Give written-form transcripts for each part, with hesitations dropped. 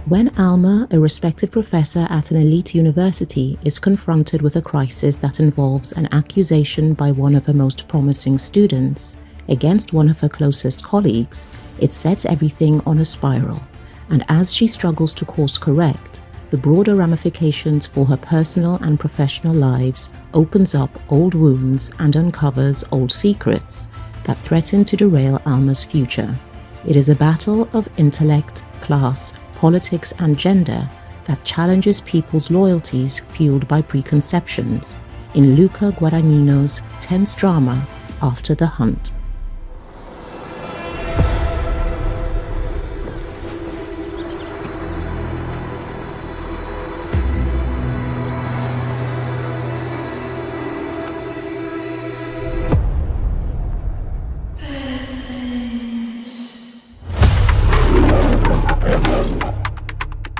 When Alma, a respected professor at an elite university, is confronted with a crisis that involves an accusation by one of her most promising students against one of her closest colleagues, it sets everything on a spiral, and as she struggles to course correct, the broader ramifications for her personal and professional lives opens up old wounds and uncovers old secrets that threaten to derail Alma's future. It is a battle of intellect, class, politics and gender that challenges people's loyalties fueled by preconceptions in Luca Guadagnino's tense drama After the Hunt.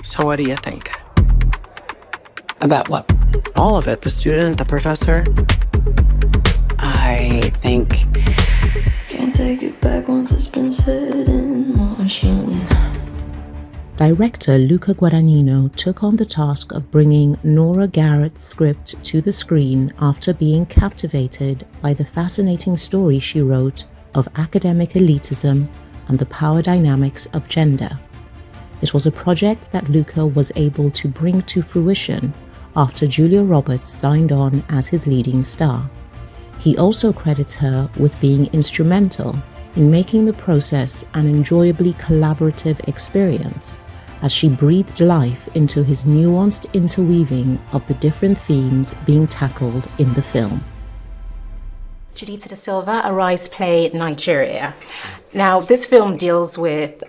So what do you think? About what? All of it, the student, the professor. I think... Can't take it back once it's been set in motion. Director Luca Guadagnino took on the task of bringing Nora Garrett's script to the screen after being captivated by the fascinating story she wrote of academic elitism and the power dynamics of gender. It was a project that Luca was able to bring to fruition after Julia Roberts signed on as his leading star. He also credits her with being instrumental in making the process an enjoyably collaborative experience as she breathed life into his nuanced interweaving of the different themes being tackled in the film. Judita DaSilva, Arise play Nigeria. Now, this film deals with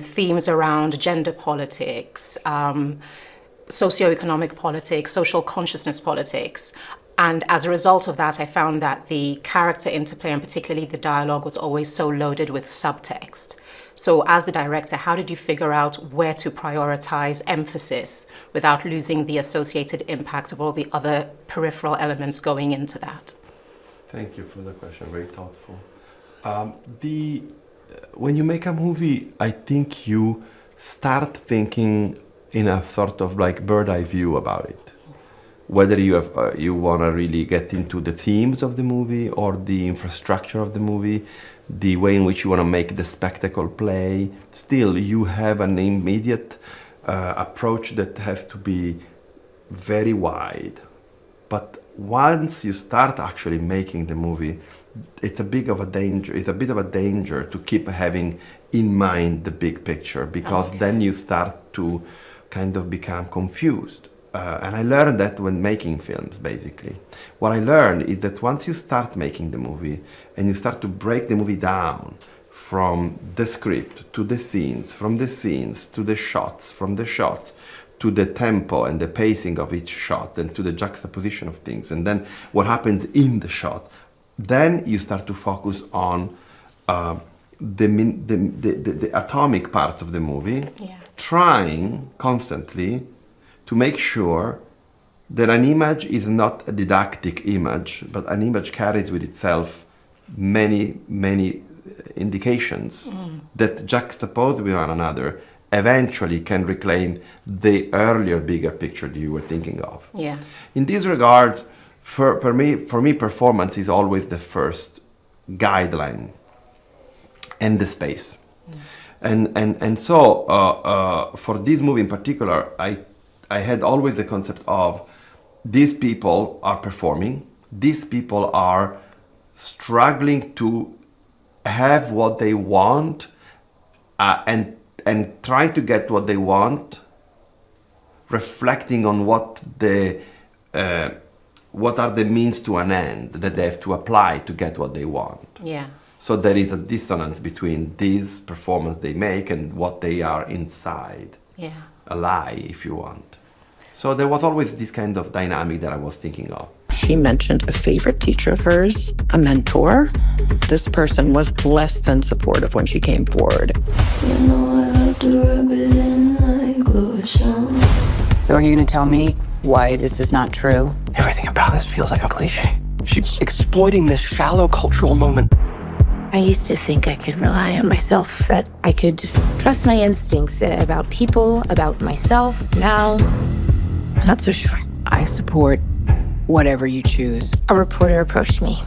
themes around gender politics, socioeconomic politics, social consciousness politics. And as a result of that, I found that the character interplay, and particularly the dialogue, was always so loaded with subtext. So as the director, how did you figure out where to prioritize emphasis without losing the associated impact of all the other peripheral elements going into that? Thank you for the question, very thoughtful. When you make a movie, I think you start thinking in a sort of like bird's eye view about it. Whether you want to really get into the themes of the movie or the infrastructure of the movie, the way in which you want to make the spectacle play, still you have an immediate approach that has to be very wide. But once you start actually making the movie, it's a bit of a danger to keep having in mind the big picture, because then you start to kind of become confused. And I learned that when making films, basically. What I learned is that once you start making the movie and you start to break the movie down from the script to the scenes, from the scenes to the shots, from the shots to the tempo and the pacing of each shot, and to the juxtaposition of things, and then what happens in the shot, then you start to focus on the atomic parts of the movie, trying constantly to make sure that an image is not a didactic image, but an image carries with itself many, many indications that juxtaposed with one another eventually can reclaim the earlier, bigger picture that you were thinking of. Yeah. In these regards, for me, performance is always the first guideline and the space. And so for this movie in particular, I had always the concept of these people are performing, these people are struggling to have what they want and trying to get what they want, reflecting on what are the means to an end that they have to apply to get what they want. Yeah. So there is a dissonance between this performance they make and what they are inside. Yeah. A lie, if you want. So there was always this kind of dynamic that I was thinking of. She mentioned a favorite teacher of hers, a mentor. This person was less than supportive when she came forward. You know I love to rub it in like lotion. So are you gonna tell me why this is not true? Everything about this feels like a cliche. She's exploiting this shallow cultural moment. I used to think I could rely on myself, that I could trust my instincts about people, about myself. Now, I'm not so sure. I support whatever you choose. A reporter approached me.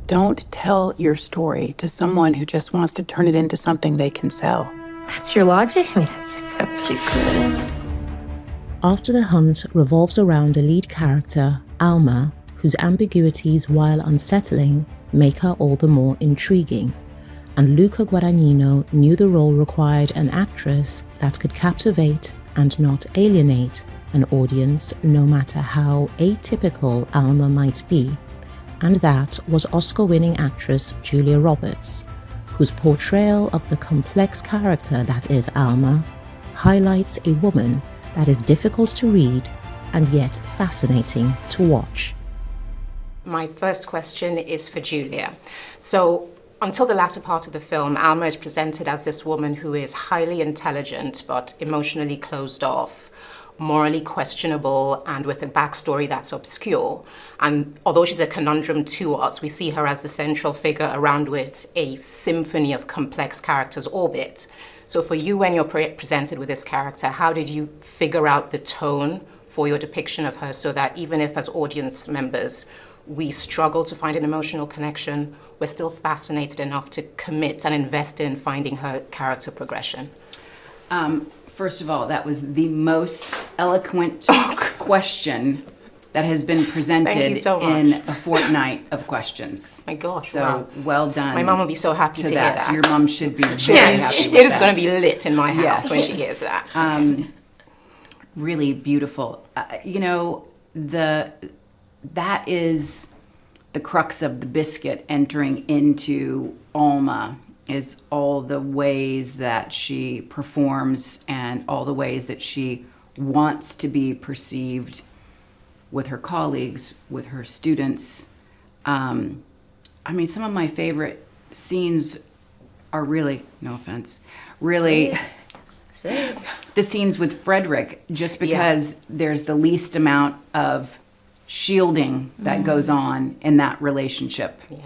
Don't tell your story to someone who just wants to turn it into something they can sell. That's your logic? I mean, that's just so... She couldn't. After the Hunt revolves around a lead character, Alma, whose ambiguities, while unsettling, make her all the more intriguing. And Luca Guadagnino knew the role required an actress that could captivate and not alienate an audience, no matter how atypical Alma might be. And that was Oscar-winning actress Julia Roberts, whose portrayal of the complex character that is Alma highlights a woman that is difficult to read and yet fascinating to watch. My first question is for Julia. So, until the latter part of the film, Alma is presented as this woman who is highly intelligent but emotionally closed off, morally questionable, and with a backstory that's obscure. And although she's a conundrum to us, we see her as the central figure around with a symphony of complex characters orbit. So for you, when you're presented with this character, how did you figure out the tone for your depiction of her so that even if as audience members we struggle to find an emotional connection, we're still fascinated enough to commit and invest in finding her character progression? First of all, that was the most eloquent question that has been presented so in a fortnight of questions. My gosh, so wow. Well done. My mom will be so happy to hear that. Your mom should be very happy with it is that. going to be lit in my house Yes. when she hears that. Really beautiful. You know, that is the crux of the biscuit entering into Alma, is all the ways that she performs and all the ways that she wants to be perceived with her colleagues, with her students. I mean, some of my favorite scenes are really, no offense, really the scenes with Frederick, just because there's the least amount of shielding that goes on in that relationship. Yeah.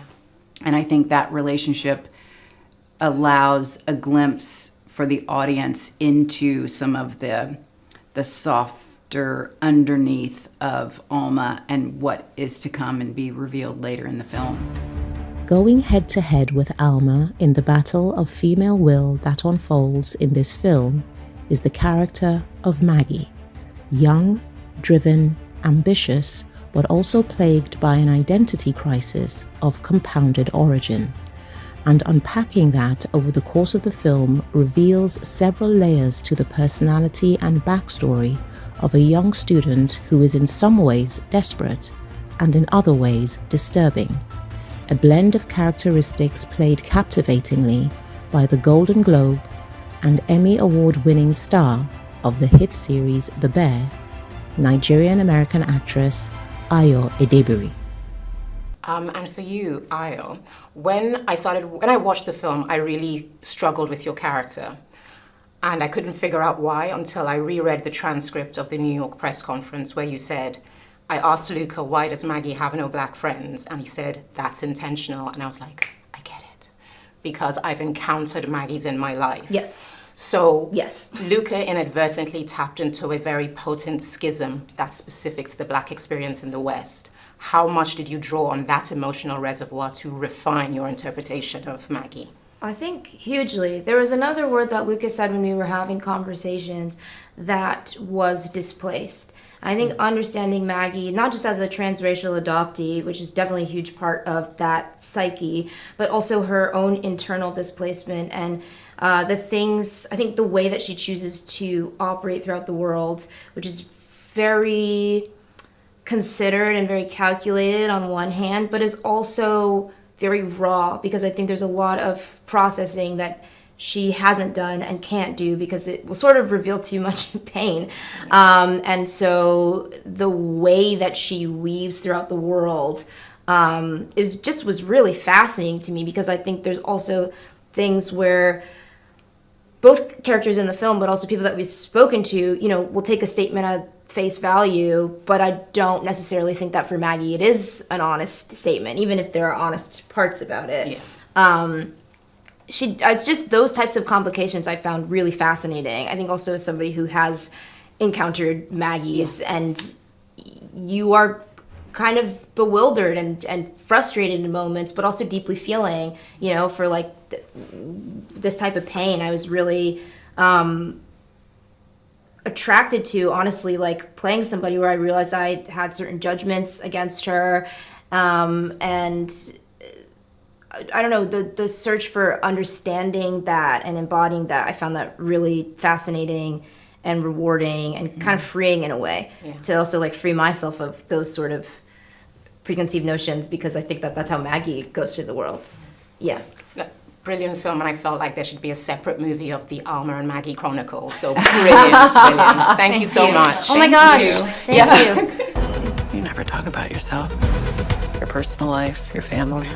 And I think that relationship allows a glimpse for the audience into some of the softer underneath of Alma and what is to come and be revealed later in the film. Going head-to-head with Alma in the battle of female will that unfolds in this film is the character of Maggie, young, driven, ambitious, but also plagued by an identity crisis of compounded origin. And unpacking that over the course of the film reveals several layers to the personality and backstory of a young student who is in some ways desperate and in other ways disturbing. A blend of characteristics played captivatingly by the Golden Globe and Emmy Award-winning star of the hit series The Bear, Nigerian-American actress Ayo Edebiri. And for you, Ayo, when I watched the film, I really struggled with your character. And I couldn't figure out why until I reread the transcript of the New York press conference where you said, I asked Luca, why does Maggie have no black friends? And he said, that's intentional. And I was like, I get it. Because I've encountered Maggies in my life. Yes. So Yes. Luca inadvertently tapped into a very potent schism that's specific to the black experience in the West. How much did you draw on that emotional reservoir to refine your interpretation of Maggie? I think hugely. There was another word that Lucas said when we were having conversations that was displaced. I think understanding Maggie, not just as a transracial adoptee, which is definitely a huge part of that psyche, but also her own internal displacement and the things, I think the way that she chooses to operate throughout the world, which is very considered and very calculated on one hand, but is also very raw, because I think there's a lot of processing that she hasn't done and can't do because it will sort of reveal too much pain. And so the way that she weaves throughout the world was really fascinating to me, because I think there's also things where both characters in the film, but also people that we've spoken to, you know, will take a statement at face value, but I don't necessarily think that for Maggie it is an honest statement, even if there are honest parts about it. Yeah. It's just those types of complications I found really fascinating. I think also as somebody who has encountered Maggies, and you are kind of bewildered and frustrated in moments, but also deeply feeling, you know, for like this type of pain. I was really attracted to, honestly, like playing somebody where I realized I had certain judgments against her, and I don't know, the search for understanding that and embodying that, I found that really fascinating and rewarding and kind of freeing in a way, to also like free myself of those sort of preconceived notions, because I think that that's how Maggie goes through the world. Yeah. Brilliant film, and I felt like there should be a separate movie of the Alma and Maggie Chronicle. So brilliant, brilliant. Thank you so much. Oh my gosh. Thank you. You never talk about yourself, your personal life, your family.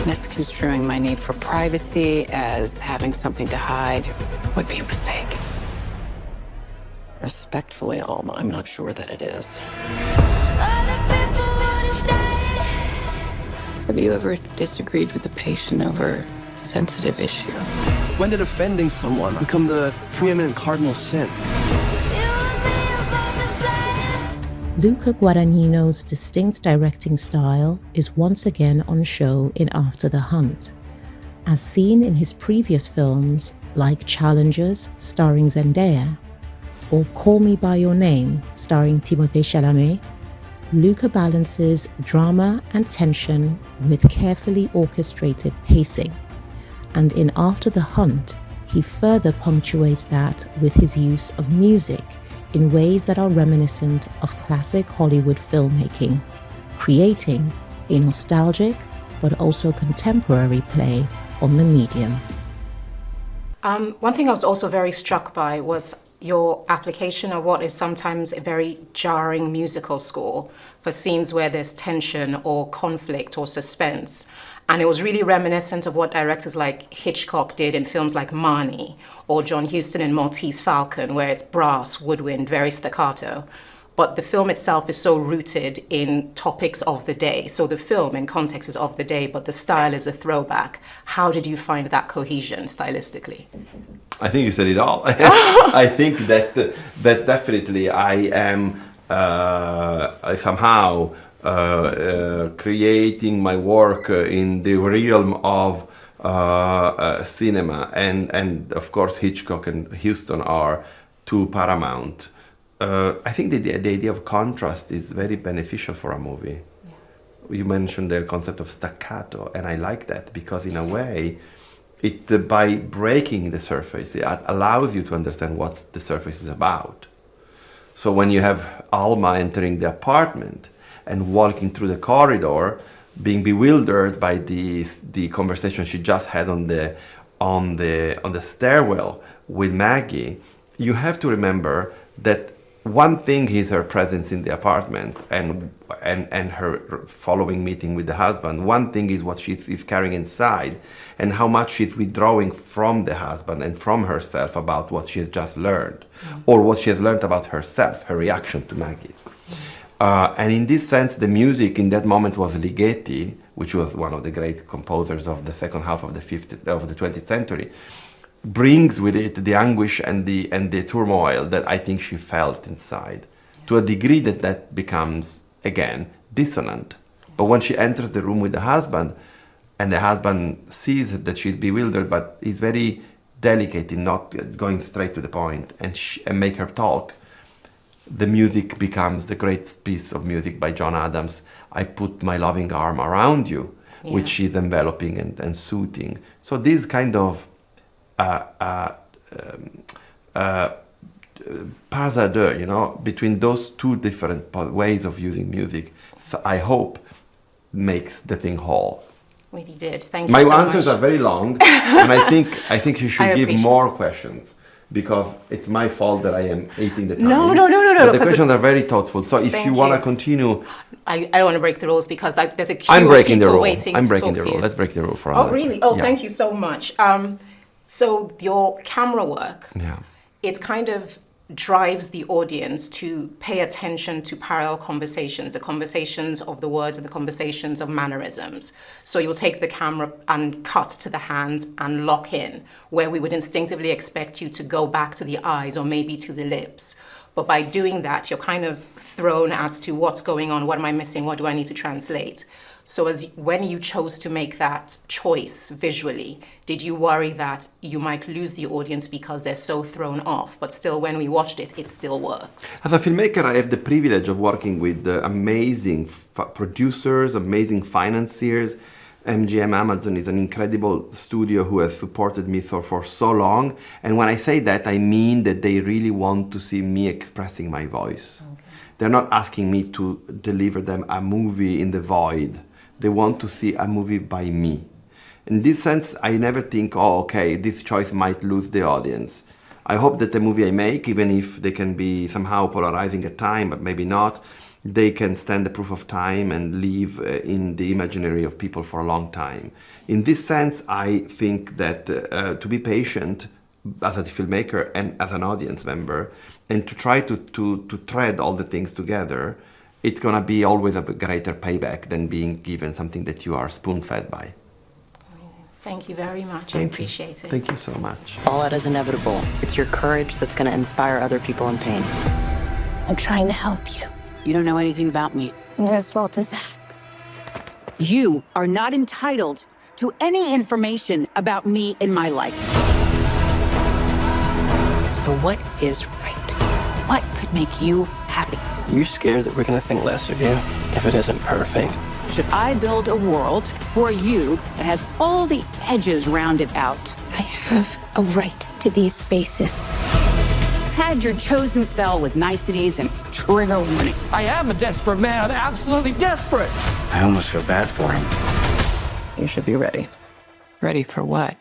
Misconstruing my need for privacy as having something to hide would be a mistake. Respectfully, Alma, I'm not sure that it is. Have you ever disagreed with a patient over a sensitive issue? When did offending someone become the preeminent cardinal sin? Luca Guadagnino's distinct directing style is once again on show in After the Hunt. As seen in his previous films like Challengers, starring Zendaya, or Call Me By Your Name, starring Timothée Chalamet, Luca balances drama and tension with carefully orchestrated pacing. And in After the Hunt, he further punctuates that with his use of music in ways that are reminiscent of classic Hollywood filmmaking, creating a nostalgic but also contemporary play on the medium. One thing I was also very struck by was your application of what is sometimes a very jarring musical score for scenes where there's tension or conflict or suspense. And it was really reminiscent of what directors like Hitchcock did in films like Marnie, or John Huston in Maltese Falcon, where it's brass, woodwind, very staccato. But the film itself is so rooted in topics of the day. So the film in context is of the day, but the style is a throwback. How did you find that cohesion stylistically? I think you said it all. I think that definitely I am somehow creating my work in the realm of cinema, and of course Hitchcock and Huston are two paramount. I think the idea of contrast is very beneficial for a movie. Yeah. You mentioned the concept of staccato, and I like that because in a way, it by breaking the surface, it allows you to understand what the surface is about. So when you have Alma entering the apartment and walking through the corridor, being bewildered by the conversation she just had on the stairwell with Maggie, you have to remember that one thing is her presence in the apartment and her following meeting with the husband. One thing is what she is carrying inside and how much she's withdrawing from the husband and from herself about what she has just learned, or what she has learned about herself, her reaction to Maggie. And in this sense, the music in that moment was Ligeti, which was one of the great composers of the second half of the 20th century, brings with it the anguish and the turmoil that I think she felt inside, to a degree that becomes, again, dissonant. But when she enters the room with the husband, and the husband sees that she's bewildered, but he's very delicate in not going straight to the point and make her talk, the music becomes the great piece of music by John Adams, I Put My Loving Arm Around You, which she's enveloping and soothing. So this kind of pas à deux, you know, between those two different ways of using music, so I hope makes the thing whole. Really did. Thank you so much. My answers are very long, and I think you should give more questions, because it's my fault that I am eating the time. No. But the questions are very thoughtful. So if you want to continue, I don't want to break the rules because there's a queue I'm breaking of the people rule. waiting I'm to breaking talk the to rule. you. Let's break the rule for Oh, really? Oh, yeah. Thank you so much. So your camera work, Yeah. it kind of drives the audience to pay attention to parallel conversations, the conversations of the words and the conversations of mannerisms. So you'll take the camera and cut to the hands and lock in, where we would instinctively expect you to go back to the eyes or maybe to the lips. But by doing that, you're kind of thrown as to what's going on, what am I missing, what do I need to translate? So when you chose to make that choice visually, did you worry that you might lose the audience because they're so thrown off, but still when we watched it, it still works? As a filmmaker, I have the privilege of working with amazing producers, amazing financiers. MGM Amazon is an incredible studio who has supported me for so long. And when I say that, I mean that they really want to see me expressing my voice. Okay. They're not asking me to deliver them a movie in the void. They want to see a movie by me. In this sense, I never think, oh, okay, this choice might lose the audience. I hope that the movie I make, even if they can be somehow polarizing at time, but maybe not, they can stand the proof of time and live in the imaginary of people for a long time. In this sense, I think that to be patient as a filmmaker and as an audience member, and to try to thread all the things together, it's gonna be always a greater payback than being given something that you are spoon-fed by. Thank you very much. I appreciate it. Thank you so much. All that is inevitable. It's your courage that's gonna inspire other people in pain. I'm trying to help you. You don't know anything about me. Whose fault is that? You are not entitled to any information about me in my life. So what is right? What could make you happy? You're scared that we're gonna think less of you if it isn't perfect. Should I build a world for you that has all the edges rounded out? I have a right to these spaces. Had your chosen cell with niceties and trigger warnings. I am a desperate man, absolutely desperate. I almost feel bad for him. You should be ready. Ready for what?